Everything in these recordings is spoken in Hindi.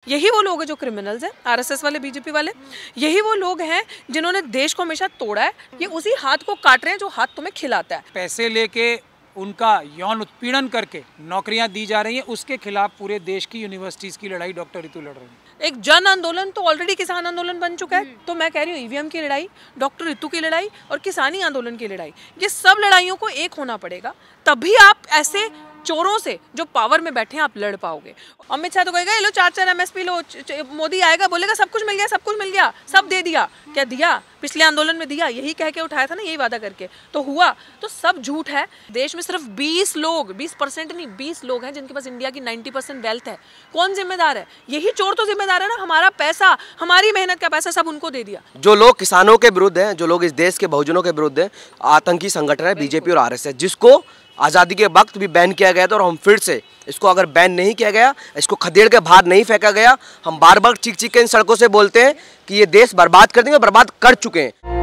यही वो लोग हैं जो क्रिमिनल्स हैं, आरएसएस वाले, बीजेपी वाले। यही वो लोग हैं जिन्होंने देश को हमेशा तोड़ा है। ये उसी हाथ को काट रहे हैं जो हाथ तुम्हें खिलाता है। पैसे लेके उनका यौन उत्पीड़न करके नौकरियां दी जा रही हैं, उसके खिलाफ पूरे देश की यूनिवर्सिटीज की लड़ाई डॉक्टर रितु लड़ रही है। एक जन आंदोलन तो ऑलरेडी किसान आंदोलन बन चुका है। तो मैं कह रही हूँ ईवीएम की लड़ाई, डॉक्टर रितु की लड़ाई और किसानी आंदोलन की लड़ाई, ये सब लड़ाइयों को एक होना पड़ेगा। तभी आप ऐसे चोरों से जो पावर में बैठे हैं आप लड़ पाओगे। अमित शाह तो कहेगा लो 4-4 एमएसपी लो, मोदी आएगा बोलेगा सब कुछ मिल गया, सब कुछ मिल गया, सब दे दिया। क्या दिया? पिछले आंदोलन में दिया, यही कह के उठाया था ना, यही वादा करके तो हुआ। तो सब झूठ है। देश में सिर्फ 20% नहीं 20 लोग हैं जिनके पास इंडिया की 90% वेल्थ है। कौन जिम्मेदार है? यही चोर तो जिम्मेदार है ना। हमारा पैसा, हमारी मेहनत का पैसा सब उनको दे दिया। जो लोग किसानों के विरुद्ध हैं, जो लोग इस देश के बहुजनों के विरुद्ध हैं, आतंकी संगठन है बीजेपी और आरएसएस, जिसको आज़ादी के वक्त भी बैन किया गया था। और हम फिर से इसको अगर बैन नहीं किया गया, इसको खदेड़ के बाहर नहीं फेंका गया, हम बार बार चीख चीख के इन सड़कों से बोलते हैं कि ये देश बर्बाद कर देंगे, बर्बाद कर चुके हैं।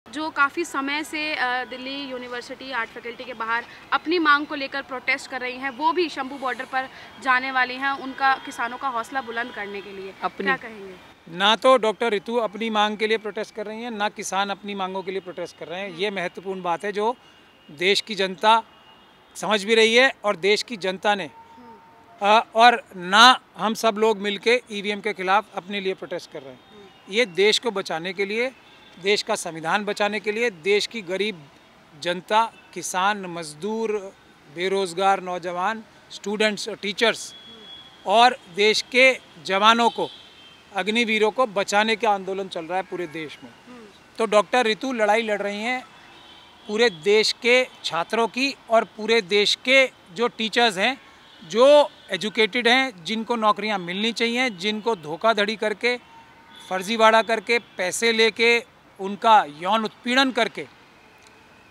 जो काफ़ी समय से दिल्ली यूनिवर्सिटी आर्ट फैकल्टी के बाहर अपनी मांग को लेकर प्रोटेस्ट कर रही हैं, वो भी शंभू बॉर्डर पर जाने वाली हैं उनका किसानों का हौसला बुलंद करने के लिए। क्या कहेंगे? ना तो डॉक्टर रितु अपनी मांग के लिए प्रोटेस्ट कर रही हैं, ना किसान अपनी मांगों के लिए प्रोटेस्ट कर रहे हैं। ये महत्वपूर्ण बात है जो देश की जनता समझ भी रही है और देश की जनता ने और ना हम सब लोग मिलके ईवीएम के खिलाफ अपने लिए प्रोटेस्ट कर रहे हैं। ये देश को बचाने के लिए, देश का संविधान बचाने के लिए, देश की गरीब जनता, किसान, मजदूर, बेरोजगार नौजवान, स्टूडेंट्स और टीचर्स और देश के जवानों को, अग्निवीरों को बचाने का आंदोलन चल रहा है पूरे देश में। तो डॉक्टर रितु लड़ाई लड़ रही हैं पूरे देश के छात्रों की और पूरे देश के जो टीचर्स हैं, जो एजुकेटेड हैं, जिनको नौकरियां मिलनी चाहिए, जिनको धोखाधड़ी करके, फर्जीवाड़ा करके, पैसे लेके, उनका यौन उत्पीड़न करके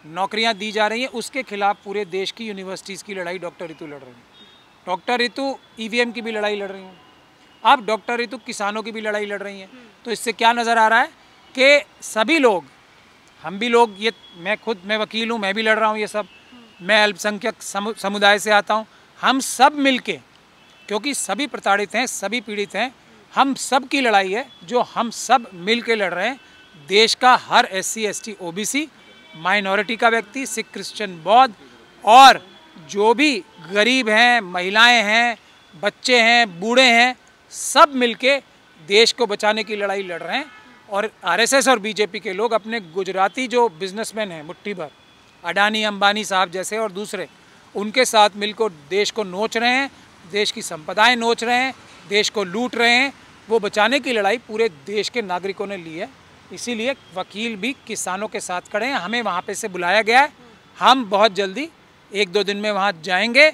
नौकरियां दी जा रही हैं, उसके खिलाफ पूरे देश की यूनिवर्सिटीज़ की लड़ाई डॉक्टर रितु लड़ रही है। डॉक्टर रितु ईवीएम की भी लड़ाई लड़ रही हैं। अब डॉक्टर रितु किसानों की भी लड़ाई लड़ रही हैं। तो इससे क्या नज़र आ रहा है कि सभी लोग, हम भी लोग, ये मैं वकील हूँ, मैं भी लड़ रहा हूँ ये सब, मैं अल्पसंख्यक समुदाय से आता हूँ, हम सब मिलके, क्योंकि सभी प्रताड़ित हैं, सभी पीड़ित हैं, हम सब की लड़ाई है जो हम सब मिल के लड़ रहे हैं। देश का हर SC ST OBC, माइनॉरिटी का व्यक्ति, सिख, क्रिश्चियन, बौद्ध और जो भी गरीब हैं, महिलाएं हैं, बच्चे हैं, बूढ़े हैं, सब मिलके देश को बचाने की लड़ाई लड़ रहे हैं। और आरएसएस और बीजेपी के लोग अपने गुजराती जो बिजनेसमैन हैं, मुट्ठी भर, अडानी अंबानी साहब जैसे और दूसरे, उनके साथ मिलकर देश को नोच रहे हैं, देश की संपदाएं नोच रहे हैं, देश को लूट रहे हैं। वो बचाने की लड़ाई पूरे देश के नागरिकों ने ली है। इसीलिए वकील भी किसानों के साथ खड़े हैं। हमें वहाँ पे से बुलाया गया है, हम बहुत जल्दी 1-2 दिन में वहाँ जाएंगे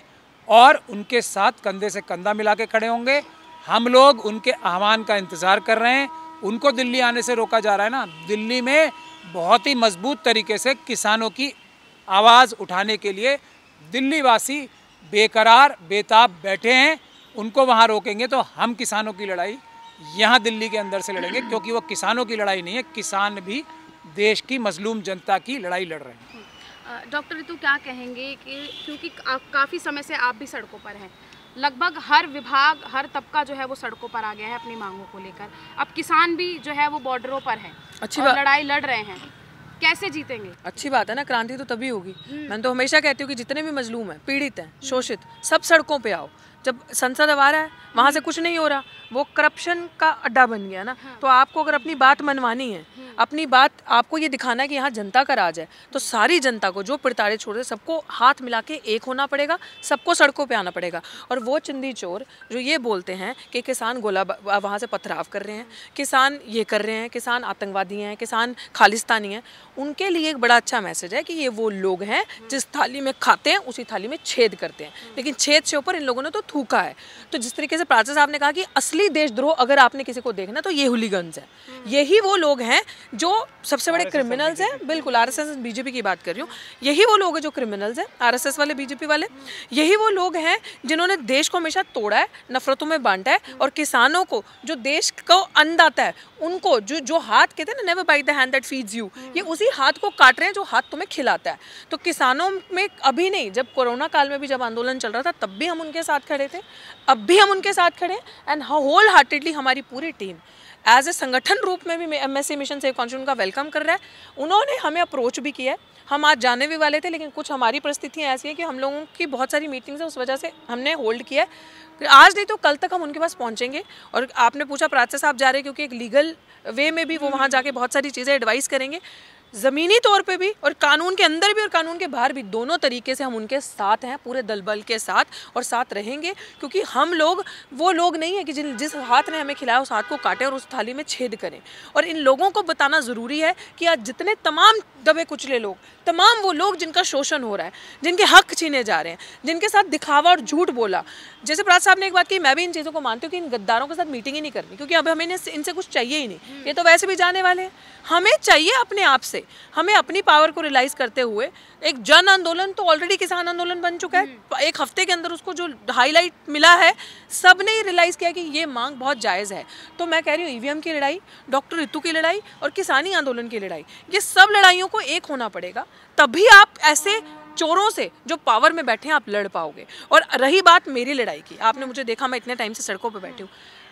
और उनके साथ कंधे से कंधा मिला के खड़े होंगे। हम लोग उनके आह्वान का इंतज़ार कर रहे हैं। उनको दिल्ली आने से रोका जा रहा है ना। दिल्ली में बहुत ही मजबूत तरीके से किसानों की आवाज़ उठाने के लिए दिल्ली वासी बेकरार, बेताब बैठे हैं। उनको वहाँ रोकेंगे तो हम किसानों की लड़ाई यहाँ दिल्ली के अंदर से लड़ेंगे, क्योंकि वो किसानों की लड़ाई नहीं है, किसान भी देश की मजलूम जनता की लड़ाई लड़ रहे हैं। डॉक्टर रितु क्या कहेंगे कि क्योंकि काफ़ी समय से आप भी सड़कों पर हैं, लगभग हर विभाग, हर तबका जो है वो सड़कों पर आ गया है अपनी मांगों को लेकर, अब किसान भी जो है वो बॉर्डरों पर हैं, अच्छी बात, लड़ाई लड़ रहे हैं, कैसे जीतेंगे? अच्छी बात है ना, क्रांति तो तभी होगी। मैं तो हमेशा कहती हूँ कि जितने भी मजलूम हैं, पीड़ित हैं, शोषित, सब सड़कों पे आओ। जब संसद आ रहा है वहाँ से कुछ नहीं हो रहा, वो करप्शन का अड्डा बन गया ना। तो आपको अगर अपनी बात मनवानी है, अपनी बात आपको ये दिखाना है कि यहाँ जनता का राज है, तो सारी जनता को, जो प्रताड़ित छोड़ दे, सबको हाथ मिला के एक होना पड़ेगा, सबको सड़कों पे आना पड़ेगा। और वो चिंदी चोर जो ये बोलते हैं कि किसान गोला वहाँ से पथराव कर रहे हैं, किसान ये कर रहे हैं, किसान आतंकवादी हैं, किसान खालिस्तानी हैं, उनके लिए एक बड़ा अच्छा मैसेज है कि ये वो लोग हैं जिस थाली में खाते हैं उसी थाली में छेद करते हैं, लेकिन छेद से ऊपर इन लोगों ने तो थूका है। तो जिस तरीके से प्राचा साहब ने कहा कि असली देशद्रोह अगर आपने किसी को देखना तो ये हुलीगन्स हैं। यही वो लोग हैं जो सबसे बड़े क्रिमिनल्स हैं। बिल्कुल, आरएसएस बीजेपी की बात कर रही हूँ। यही वो लोग हैं जो क्रिमिनल्स हैं, आरएसएस वाले, बीजेपी वाले। यही वो लोग हैं जिन्होंने देश को हमेशा तोड़ा है, नफरतों में बांटा है और किसानों को, जो देश को अन्नदाता है, उनको जो हाथ कहते हैं ना, never bite the hand that feeds you, ये उसी हाथ को काट रहे हैं जो हाथ तुम्हें खिलाता है। तो किसानों में अभी नहीं, जब कोरोना काल में भी जब आंदोलन चल रहा था तब भी हम उनके साथ खड़े खड़े थे, अब भी हम उनके साथ खड़े हैं। एंड होल हार्टेडली हमारी पूरी टीम एज ए संगठन रूप में भी एमएससी मिशन सेव कॉन्स्टिट्यूशन का वेलकम कर रहा है। उन्होंने हमें अप्रोच भी किया है, हम आज जाने भी वाले थे, लेकिन कुछ हमारी परिस्थितियाँ ऐसी हैं कि हम लोगों की बहुत सारी मीटिंग्स है, उस वजह से हमने होल्ड किया है। आज नहीं तो कल तक हम उनके पास पहुँचेंगे। और आपने पूछा प्राचा साहब जा रहे हैं, क्योंकि एक लीगल वे में भी वो वहाँ जाके बहुत सारी चीज़ें एडवाइस करेंगे, ज़मीनी तौर पे भी और कानून के अंदर भी और कानून के बाहर भी, दोनों तरीके से हम उनके साथ हैं, पूरे दल बल के साथ, और साथ रहेंगे। क्योंकि हम लोग वो लोग नहीं है कि जिस हाथ ने हमें खिलाया उस हाथ को काटें और उस थाली में छेद करें। और इन लोगों को बताना ज़रूरी है कि आज जितने तमाम दबे कुचले लोग, तमाम वो लोग जिनका शोषण हो रहा है, जिनके हक छीने जा रहे हैं, जिनके साथ दिखावा और झूठ बोला, जैसे प्राच साहब ने एक बात की, मैं भी इन चीज़ों को मानती हूँ कि इन गद्दारों के साथ मीटिंग ही नहीं करनी, क्योंकि अब हमें इनसे कुछ चाहिए ही नहीं, ये तो वैसे भी जाने वाले हैं। हमें चाहिए अपने आप से, हमें अपनी पावर को रियलाइज करते हुए एक जन आंदोलन, तो ऑलरेडी किसान आंदोलन बन चुका है, एक हफ्ते के अंदर उसको जो हाईलाइट मिला है, सब ने रियलाइज किया कि ये मांग बहुत जायज़ है। तो मैं कह रही हूँ ईवीएम की लड़ाई, डॉक्टर रितु की लड़ाई और किसानी आंदोलन की लड़ाई, ये सब लड़ाइयों को एक होना पड़ेगा, तभी आप ऐसे चोरों से जो पावर में बैठे हैं आप लड़ पाओगे। और रही बात मेरी लड़ाई की, आपने मुझे देखा मैं इतने टाइम से सड़कों पर बैठी हूँ,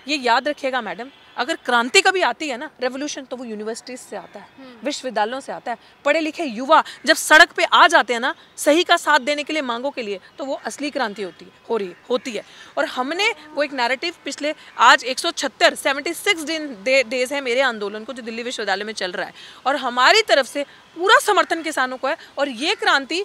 ये याद रखिएगा मैडम, अगर क्रांति कभी आती है ना, रेवोल्यूशन, तो वो यूनिवर्सिटीज से आता है, विश्वविद्यालयों से आता है। पढ़े लिखे युवा जब सड़क पे आ जाते हैं ना, सही का साथ देने के लिए, मांगों के लिए, तो वो असली क्रांति होती है। और हमने वो एक नैरेटिव पिछले आज 76 डेज है मेरे आंदोलन को, जो दिल्ली विश्वविद्यालय में चल रहा है, और हमारी तरफ से पूरा समर्थन किसानों को है। और ये क्रांति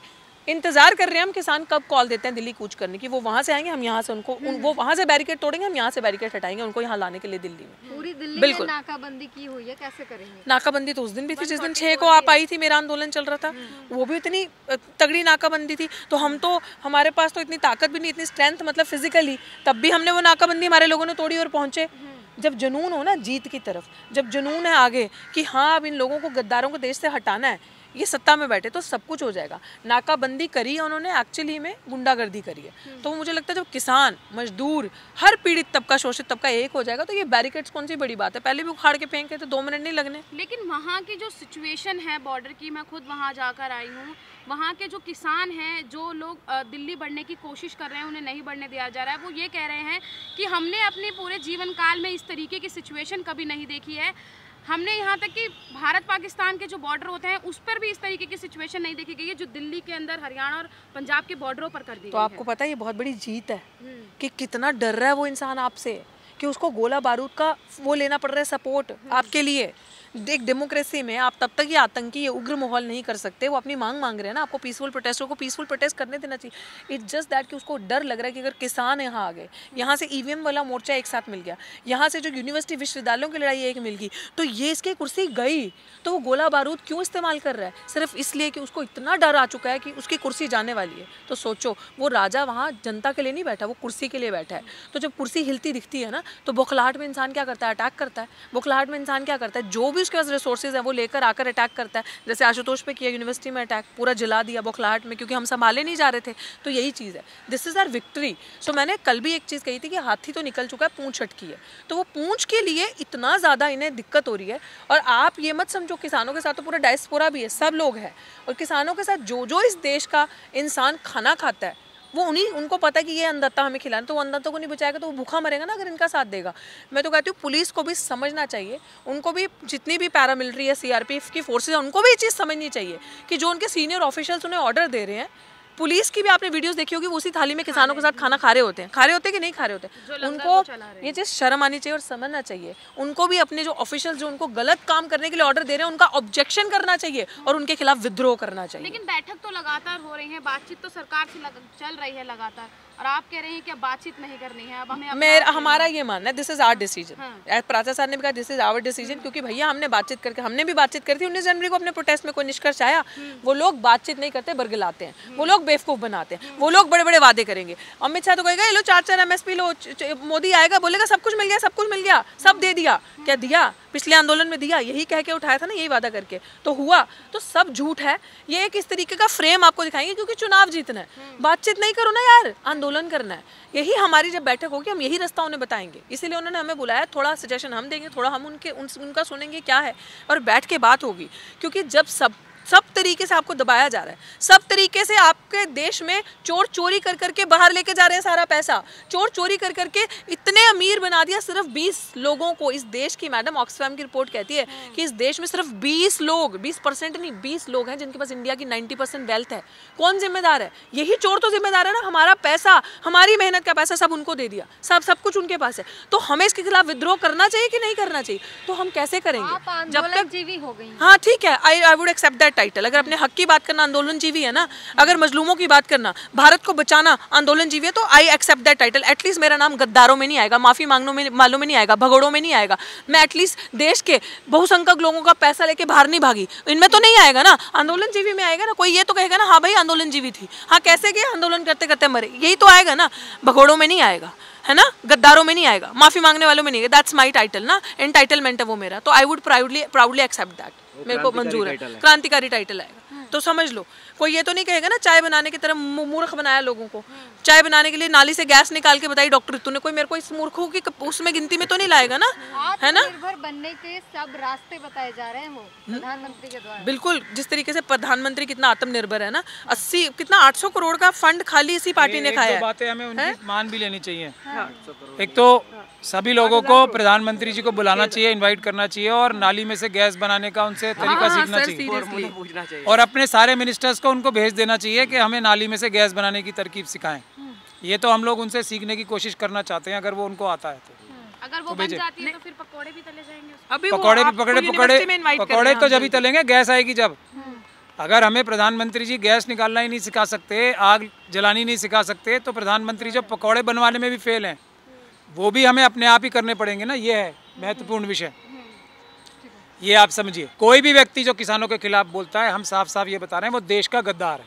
इंतजार कर रहे हैं हम, किसान कब कॉल देते हैं दिल्ली कूच करने की, वो वहाँ से आएंगे, हम यहाँ से उनको वो वहाँ से बैरिकेड तोड़ेंगे, हम यहाँ से बैरिकेड हटाएंगे, उनको यहाँ लाने के लिए दिल्ली में। पूरी दिल्ली बिल्कुल में नाकाबंदी की हुई है, कैसे करेंगे? नाकाबंदी तो उस दिन भी थी जिस दिन 6 को आप आई थी, मेरा आंदोलन चल रहा था, वो भी इतनी तगड़ी नाकाबंदी थी। तो हम तो, हमारे पास तो इतनी ताकत भी नहीं, इतनी स्ट्रेंथ, मतलब फिजिकली, तब भी हमने वो नाकाबंदी हमारे लोगों ने तोड़ी और पहुंचे। जब जुनून हो ना जीत की तरफ, जब जुनून है आगे कि हाँ अब इन लोगों को, गद्दारों को देश से हटाना है, ये सत्ता में बैठे, तो सब कुछ हो जाएगा। नाकाबंदी करी है उन्होंने, एक्चुअली में गुंडागर्दी करी है। तो मुझे लगता है जब किसान, मजदूर, हर पीड़ित तबका, शोषित तबका एक हो जाएगा, तो ये बैरिकेड्स कौन सी बड़ी बात है, पहले भी उखाड़ के फेंके तो 2 मिनट नहीं लगने। लेकिन वहाँ की जो सिचुएशन है बॉर्डर की, मैं खुद वहाँ जाकर आई हूँ, वहाँ के जो किसान हैं, जो लोग दिल्ली बढ़ने की कोशिश कर रहे हैं, उन्हें नहीं बढ़ने दिया जा रहा है, वो ये कह रहे हैं कि हमने अपने पूरे जीवन काल में इस तरीके की सिचुएशन कभी नहीं देखी है। हमने यहाँ तक कि भारत पाकिस्तान के जो बॉर्डर होते हैं उस पर भी इस तरीके की सिचुएशन नहीं देखी गई है, जो दिल्ली के अंदर, हरियाणा और पंजाब के बॉर्डरों पर कर दी गई है। तो आपको पता है ये बहुत बड़ी जीत है कि कितना डर रहा है वो इंसान आपसे, कि उसको गोला बारूद का वो लेना पड़ रहा है सपोर्ट आपके लिए। एक डेमोक्रेसी में आप तब तक ये आतंकी, ये उग्र माहौल नहीं कर सकते। वो अपनी मांग रहे हैं ना, आपको पीसफुल प्रोटेस्टरों को पीसफुल प्रोटेस्ट करने देना चाहिए। इट्स जस्ट दैट कि उसको डर लग रहा है कि अगर किसान यहाँ आ गए, यहाँ से ईवीएम वाला मोर्चा एक साथ मिल गया, यहाँ से जो यूनिवर्सिटी विश्वविद्यालयों की लड़ाई एक मिल गई, तो ये इसकी कुर्सी गई। तो वो गोला बारूद क्यों इस्तेमाल कर रहा है? सिर्फ इसलिए कि उसको इतना डर आ चुका है कि उसकी कुर्सी जाने वाली है। तो सोचो, वो राजा वहाँ जनता के लिए नहीं बैठा, वो कुर्सी के लिए बैठा है। तो जब कुर्सी हिलती दिखती है ना, तो बौखलाहट में इंसान क्या करता है? अटैक करता है। बौखलाहट में इंसान क्या करता है? जो भी उसके पास रिसोर्सेज है वो लेकर आकर अटैक करता है। जैसे आशुतोष पे किया, यूनिवर्सिटी में अटैक पूरा जला दिया बौखलाहट में, क्योंकि हम संभाले नहीं जा रहे थे। तो यही चीज़ है, दिस इज़ आवर विक्ट्री। सो मैंने कल भी एक चीज़ कही थी कि हाथी तो निकल चुका है, पूंछ अटकी है। तो वो पूंछ के लिए इतना ज़्यादा इन्हें दिक्कत हो रही है। और आप ये मत समझो, किसानों के साथ तो पूरा डायस्पोरा भी है, सब लोग हैं। और किसानों के साथ जो जो इस देश का इंसान खाना खाता है, वो उनको पता है कि ये अन्नदाता हमें खिलाना, तो वो अन्नदाता को नहीं बचाएगा तो वो भूखा मरेगा ना अगर इनका साथ देगा। मैं तो कहती हूँ पुलिस को भी समझना चाहिए, उनको भी, जितनी भी पैरामिलिट्री है, सीआरपीएफ की फोर्सेज है, उनको भी ये चीज़ समझनी चाहिए कि जो उनके सीनियर ऑफिशियल्स उन्हें ऑर्डर दे रहे हैं, पुलिस की भी आपने वीडियोस देखी होगी, उसी थाली में किसानों के साथ खाना खा रहे होते हैं कि नहीं खा रहे होते। उनको ये चीज़ शर्म आनी चाहिए और समझना चाहिए। उनको भी अपने जो ऑफिशियल्स जो उनको गलत काम करने के लिए ऑर्डर दे रहे हैं, उनका ऑब्जेक्शन करना चाहिए और उनके खिलाफ विद्रोह करना चाहिए। लेकिन बैठक तो लगातार हो रही है, बातचीत तो सरकार से चल रही है लगातार, और आप कह रहे हैं कि अब बातचीत नहीं करनी है, अब हमें हमारा ये मानना है, this is our decision. Pracha sir ने भी कहा दिस इज आवर डिसीजन, क्योंकि भैया हमने बातचीत करके, हमने भी बातचीत करी थी 19 जनवरी को अपने प्रोटेस्ट में, कोई निष्कर्ष आया? वो लोग बातचीत नहीं करते, बरगलाते हैं, वो लोग बेवकूफ़ बनाते हैं, वो लोग बड़े बड़े वादे करेंगे। अमित शाह तो कहेगा ये लो 4-4 MSP लो, मोदी आएगा बोलेगा सब कुछ मिल गया, सब कुछ मिल गया, सब दे दिया। क्या दिया? पिछले आंदोलन में दिया, यही कह के उठाया था ना, यही वादा करके तो हुआ। तो सब झूठ है। ये एक इस तरीके का फ्रेम आपको दिखाएंगे क्योंकि चुनाव जीतना है। बातचीत नहीं करो ना यार, आंदोलन करना है। यही हमारी जब बैठक होगी, हम यही रास्ता उन्हें बताएंगे। इसीलिए उन्होंने हमें बुलाया, थोड़ा सजेशन हम देंगे, थोड़ा हम उनका सुनेंगे क्या है, और बैठ के बात होगी। क्योंकि जब सब तरीके से आपको दबाया जा रहा है, सब तरीके से आपके देश में चोर चोरी कर करके बाहर लेके जा रहे हैं सारा पैसा, चोर चोरी कर करके इतने अमीर बना दिया सिर्फ 20 लोगों को इस देश की। मैडम ऑक्सफैम की रिपोर्ट कहती है कि इस देश में सिर्फ 20 लोग, 20% नहीं 20 लोग हैं जिनके पास इंडिया की 90% वेल्थ है। कौन जिम्मेदार है? यही चोर तो जिम्मेदार है ना। हमारा पैसा, हमारी मेहनत का पैसा सब उनको दे दिया, सब कुछ उनके पास है। तो हमें इसके खिलाफ विद्रोह करना चाहिए कि नहीं करना चाहिए? तो हम कैसे करेंगे जब तक जीवी हो गई? हाँ ठीक है, I would accept that title. अगर अपने हक की बात करना आंदोलन जीवी है ना, अगर मजलूमों की बात करना, भारत को बचाना आंदोलन जीवी है, तो I accept that title. At least मेरा नाम गद्दारों में नहीं आएगा, माफी मांगने में मालूम में नहीं आएगा, भगोड़ों में नहीं आएगा। मैं एटलीस्ट देश के बहुसंख्यक लोगों का पैसा लेके बाहर नहीं भागी, इनमें तो नहीं आएगा ना, आंदोलन जीवी में आएगा ना। कोई ये तो कहेगा ना हाँ भाई आंदोलन जीवी थी, हाँ कैसे गए, आंदोलन करते करते मरे, यही तो आएगा ना। भगोड़ों में नहीं आएगा, है ना, गद्दारों में नहीं आएगा, माफी मांगने वालों में नहीं आएगा। दैट्स माय टाइटल ना, एंटाइटलमेंट है वो मेरा, तो I would proudly accept that, मेरे को मंजूर है, क्रांतिकारी टाइटल आएगा। तो समझ लो, कोई ये तो नहीं कहेगा ना चाय बनाने की तरह मूर्ख बनाया लोगों को। चाय बनाने के लिए नाली से गैस निकाल के बताई डॉक्टर ऋतु ने, कोई मेरे को इस मूर्खों की उसमें गिनती में तो नहीं लाएगा ना, है ना। आत्मनिर्भर बनने के सब रास्ते बताए जा रहे हैं वो प्रधानमंत्री के द्वारा। बिल्कुल, जिस तरीके से प्रधानमंत्री कितना आत्मनिर्भर है ना, 800 करोड़ का फंड खाली इसी पार्टी ने खाया है। बातें हमें उनकी मान भी लेनी चाहिए। एक तो सभी लोगों को प्रधानमंत्री जी को बुलाना चाहिए, इनवाइट करना चाहिए, और नाली में से गैस बनाने का उनसे तरीका सीखना चाहिए, और अपने सारे मिनिस्टर्स को उनको भेज देना चाहिए कि हमें नाली में से गैस बनाने की तरकीब सिखाएं। ये तो हम लोग उनसे सीखने की कोशिश करना चाहते हैं, अगर वो उनको आता है तो। अगर वो बन जाती है तो फिर पकोड़े भी तले जाएंगे उसमें। अभी पकौड़े तो जब ही तलेंगे, गैस आएगी जब। अगर हमें प्रधानमंत्री जी गैस निकालना ही नहीं सिखा सकते, आग जलानी नहीं सिखा सकते, तो प्रधानमंत्री जब पकौड़े बनवाने में भी फेल हैं, वो भी हमें अपने आप ही करने पड़ेंगे ना। ये है महत्वपूर्ण विषय, ये आप समझिए। कोई भी व्यक्ति जो किसानों के खिलाफ बोलता है, हम साफ साफ ये बता रहे हैं, वो देश का गद्दार है।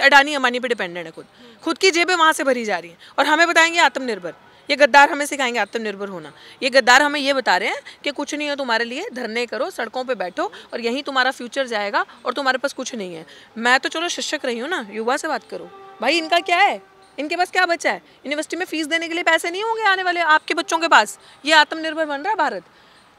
अडानी पे डिपेंडेंट है, खुद की जेबें वहाँ से भरी जा रही हैं, और हमें बताएंगे आत्मनिर्भर। ये गद्दार हमें सिखाएंगे आत्मनिर्भर होना। ये गद्दार हमें ये बता रहे हैं कि कुछ नहीं हो तुम्हारे लिए, धरने करो, सड़कों पे बैठो, और यहीं तुम्हारा फ्यूचर जाएगा, और तुम्हारे पास कुछ नहीं है। मैं तो चलो शिक्षक रही हूँ ना, युवा से बात करो भाई, इनका क्या है, इनके पास क्या बचा है? यूनिवर्सिटी में फीस देने के लिए पैसे नहीं होंगे आने वाले आपके बच्चों के पास। ये आत्मनिर्भर बन रहा है भारत।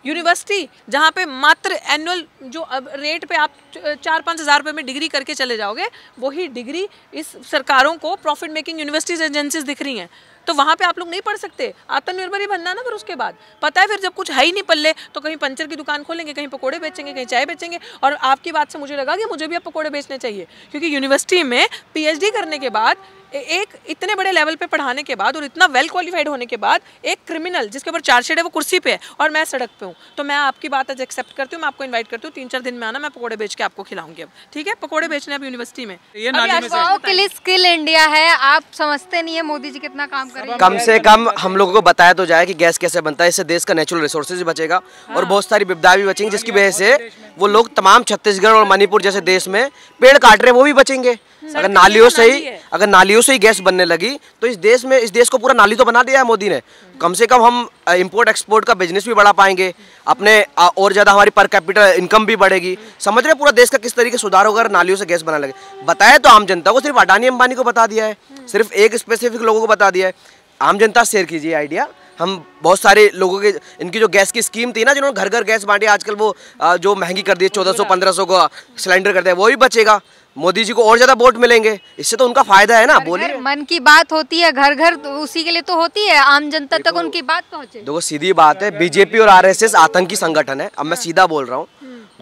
यूनिवर्सिटी जहाँ पे मात्र एनुअल जो रेट पे आप 4-5 हज़ार रुपये में डिग्री करके चले जाओगे, वही डिग्री इस सरकारों को प्रॉफिट मेकिंग यूनिवर्सिटीज एजेंसीज दिख रही हैं, तो वहाँ पे आप लोग नहीं पढ़ सकते। आत्मनिर्भर ही बनना ना। फिर उसके बाद पता है, फिर जब कुछ है ही नहीं पल्ले, तो कहीं पंचर की दुकान खोलेंगे, कहीं पकोड़े बेचेंगे, कहीं चाय बेचेंगे। और आपकी बात से मुझे लगा कि मुझे भी अब पकोड़े बेचने चाहिए, क्योंकि यूनिवर्सिटी में PhD करने के बाद, एक इतने बड़े लेवल पे पढ़ाने के बाद, और इतना वेल क्वालिफाइड होने के बाद, एक क्रिमिनल जिसके ऊपर चार्जशीट है वो कुर्सी पे है और मैं सड़क पे हूँ, तो मैं आपकी बात आज एक्सेप्ट करती हूँ। मैं आपको इनवाइट करती हूँ, 3-4 दिन में आना, मैं पकोड़े बेच के आपको खिलाऊंगी। अब ठीक है, पकोड़े बेचने अब यूनिवर्सिटी में। ये नाली में के लिए स्किल इंडिया है, आप समझते नहीं है मोदी जी कितना काम कर रहे हैं? कम से कम हम लोगों को बताया तो जाए कि गैस कैसे बनता है, इससे देश का नेचुरल रिसोर्सेज बचेगा और बहुत सारी विपदा भी बचेंगी, जिसकी वजह से वो लोग तमाम छत्तीसगढ़ और मणिपुर जैसे देश में पेड़ काट रहे हैं वो भी बचेंगे। अगर नालियों से ही गैस बनने लगी तो इस देश को पूरा नाली तो बना दिया है मोदी ने। कम से कम हम इंपोर्ट एक्सपोर्ट का बिजनेस भी बढ़ा पाएंगे अपने, और ज़्यादा हमारी पर कैपिटल इनकम भी बढ़ेगी। समझ रहे पूरा देश का किस तरीके सुधार होगा अगर नालियों से गैस बनाने लगे। बताया तो आम जनता को, सिर्फ अडानी अंबानी को बता दिया है, सिर्फ एक स्पेसिफिक लोगों को बता दिया है। आम जनता शेयर कीजिए आइडिया। हम बहुत सारे लोगों के, इनकी जो गैस की स्कीम थी ना, जिन्होंने घर घर गैस बांटी, आजकल वो जो महंगी कर दी 1400-1500 को सिलेंडर कर दिया, वो भी बचेगा। मोदी जी को और ज्यादा वोट मिलेंगे, इससे तो उनका फायदा है ना। बोलिए, मन की बात होती है घर घर, तो उसी के लिए तो होती है, आम जनता तक उनकी बात पहुंचे। देखो सीधी बात है, बीजेपी और RSS आतंकी संगठन है। अब मैं सीधा बोल रहा हूँ,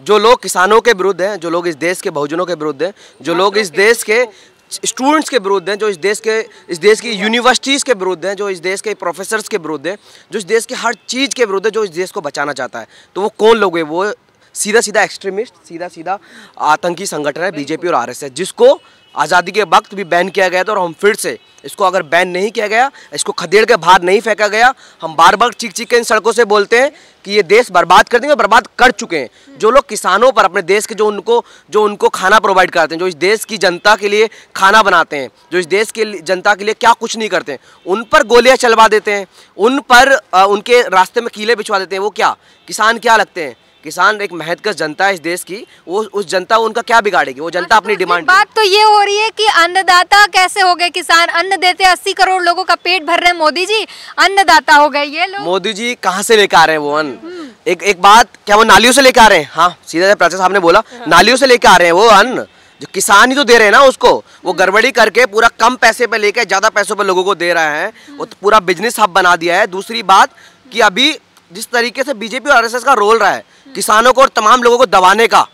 जो लोग किसानों के विरुद्ध हैं, जो लोग इस देश के बहुजनों के विरुद्ध हैं, जो लोग इस देश के स्टूडेंट्स के विरुद्ध हैं, जो इस देश की यूनिवर्सिटीज़ के विरुद्ध हैं, जो इस देश के प्रोफेसर्स के विरुद्ध हैं, जो इस देश के हर चीज़ के विरुद्ध है, जो इस देश को बचाना चाहता है, तो वो कौन लोग हैं? वो सीधा एक्सट्रीमिस्ट, सीधा आतंकी संगठन है बीजेपी और RSS, जिसको आज़ादी के वक्त भी बैन किया गया था। और हम फिर से इसको, अगर बैन नहीं किया गया, इसको खदेड़ के बाहर नहीं फेंका गया, हम बार बार चीख के इन सड़कों से बोलते हैं कि ये देश बर्बाद कर देंगे, बर्बाद कर चुके हैं। जो लोग किसानों पर, अपने देश के जो उनको खाना प्रोवाइड करते हैं, जो इस देश की जनता के लिए खाना बनाते हैं, जो इस देश के जनता के लिए क्या कुछ नहीं करते हैं, उन पर गोलियां चलवा देते हैं, उन पर उनके रास्ते में कीले बिछवा देते हैं। वो क्या किसान क्या लगते हैं? किसान एक मेहनतकश जनता है इस देश की, वो उस जनता उनका क्या बिगाड़ेगी? वो जनता अपनी डिमांड। बात तो ये हो रही है कि अन्नदाता कैसे हो गए किसान? अन्न देते 80 करोड़ लोगों का पेट भर रहे हैं मोदी जी, अन्नदाता हो गए ये लोग। मोदी जी कहाँ से लेकर आ रहे हैं वो अन्न? एक बात, क्या वो नालियों से लेके आ रहे हैं? हाँ, सीधा प्राचा साहब ने बोला नालियों से लेके आ रहे हैं वो अन्न, जो किसान ही तो दे रहे हैं ना उसको, वो गड़बड़ी करके पूरा कम पैसे पे लेके ज्यादा पैसों पे लोगों को दे रहा है, वो तो पूरा बिजनेस हब बना दिया है। दूसरी बात कि अभी जिस तरीके से बीजेपी और आरएसएस का रोल रहा है किसानों को और तमाम लोगों को दबाने का,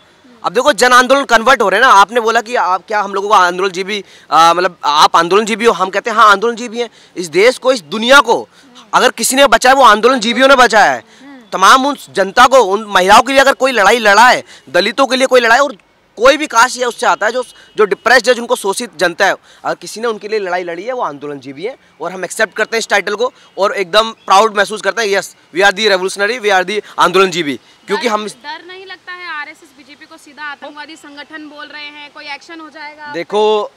अब देखो जन आंदोलन कन्वर्ट हो रहे हैं ना। आपने बोला कि आप क्या हम लोगों को आंदोलन जीवी मतलब आप आंदोलन जीवी हो, हम कहते हैं हाँ आंदोलन जीवी हैं। इस देश को, इस दुनिया को अगर किसी ने बचाया वो आंदोलन जीवियों ने बचाया है। तमाम उन जनता को, उन महिलाओं के लिए अगर कोई लड़ाई लड़ा है, दलितों के लिए कोई लड़ाई, और कोई भी कास्ट या उससे आता है जो डिप्रेस्ड है, जिनको शोषित जनता है, अगर किसी ने उनके लिए लड़ाई लड़ी है वो आंदोलन जीवी है। और हम एक्सेप्ट करते हैं इस टाइटल को और एकदम प्राउड महसूस करते हैं, yes we are the revolutionary, we are the आंदोलन जीवी। क्योंकि हम डर नहीं लगता है आरएसएस बीजेपी को सीधा आतंकवादी संगठन बोल रहे हैं, कोई एक्शन हो जाएगा? देखो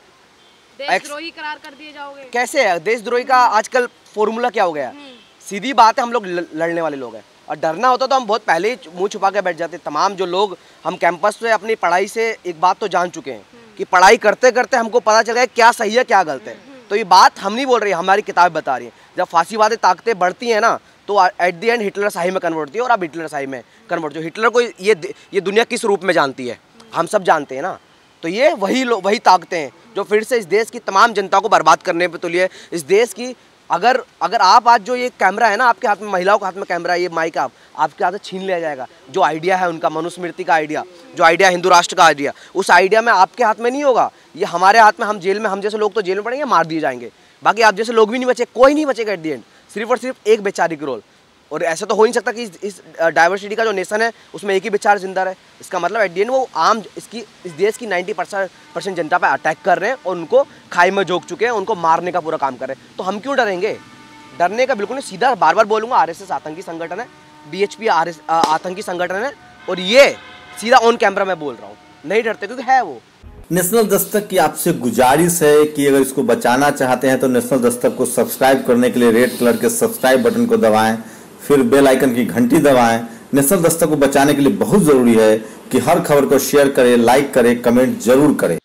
देशद्रोही करार कर दिए जाओगे? कैसे है देशद्रोही का आजकल फॉर्मूला क्या हो गया? सीधी बात है, हम लोग लड़ने वाले लोग हैं और डरना होता तो हम बहुत पहले ही मुंह छुपा के बैठ जाते। तमाम जो लोग हम कैंपस पे अपनी पढ़ाई से एक बात तो जान चुके हैं कि पढ़ाई करते करते हमको पता चल गया क्या सही है क्या गलत है। तो ये बात हम नहीं बोल रही, हमारी किताब बता रही है। जब फांसीवादी ताकतें बढ़ती हैं ना तो एट द एंड हिटलर शाही में कन्वर्ट होती है और अब हिटलर शाही में कन्वर्ट। जो हिटलर को ये दुनिया किस रूप में जानती है हम सब जानते हैं ना। तो ये वही ताकतें हैं जो फिर से इस देश की तमाम जनता को बर्बाद करने पे तुली है। इस देश की अगर आप आज जो ये कैमरा है ना आपके हाथ में, महिलाओं के हाथ में कैमरा है, ये माइक आपके हाथ से छीन लिया जाएगा। जो आइडिया है उनका, मनुस्मृति का आइडिया, जो आइडिया हिंदू राष्ट्र का आइडिया, उस आइडिया में आपके हाथ में नहीं होगा, ये हमारे हाथ में। हम जेल में, हम जैसे लोग तो जेल में पड़ेंगे, मार दिए जाएंगे। बाकी आप जैसे लोग भी नहीं बचे, कोई नहीं बचेगा एट द एंड, सिर्फ और सिर्फ एक बेचारी की रोल। और ऐसा तो हो नहीं सकता कि इस डाइवर्सिटी का जो नेशन है उसमें एक ही बेचारा जिंदा रहे। इसका मतलब एट द एंड वो आम इस देश की 90% जनता पे अटैक कर रहे हैं और उनको खाई में झोंक चुके हैं, उनको मारने का पूरा काम कर रहे हैं। तो हम क्यों डरेंगे? डरने का बिल्कुल नहीं। सीधा बार बार बोलूंगा, आरएसएस आतंकी संगठन है, बीएचपी आतंकी संगठन है, और ये सीधा ऑन कैमरा मैं बोल रहा हूँ। नहीं डरते क्योंकि है वो। नेशनल दस्तक की आपसे गुजारिश है कि अगर इसको बचाना चाहते हैं तो नेशनल दस्तक को सब्सक्राइब करने के लिए रेड कलर के सब्सक्राइब बटन को दबाएं, फिर बेल आइकन की घंटी दबाएं। नेशनल दस्तक को बचाने के लिए बहुत जरूरी है कि हर खबर को शेयर करें, लाइक करें, कमेंट जरूर करें।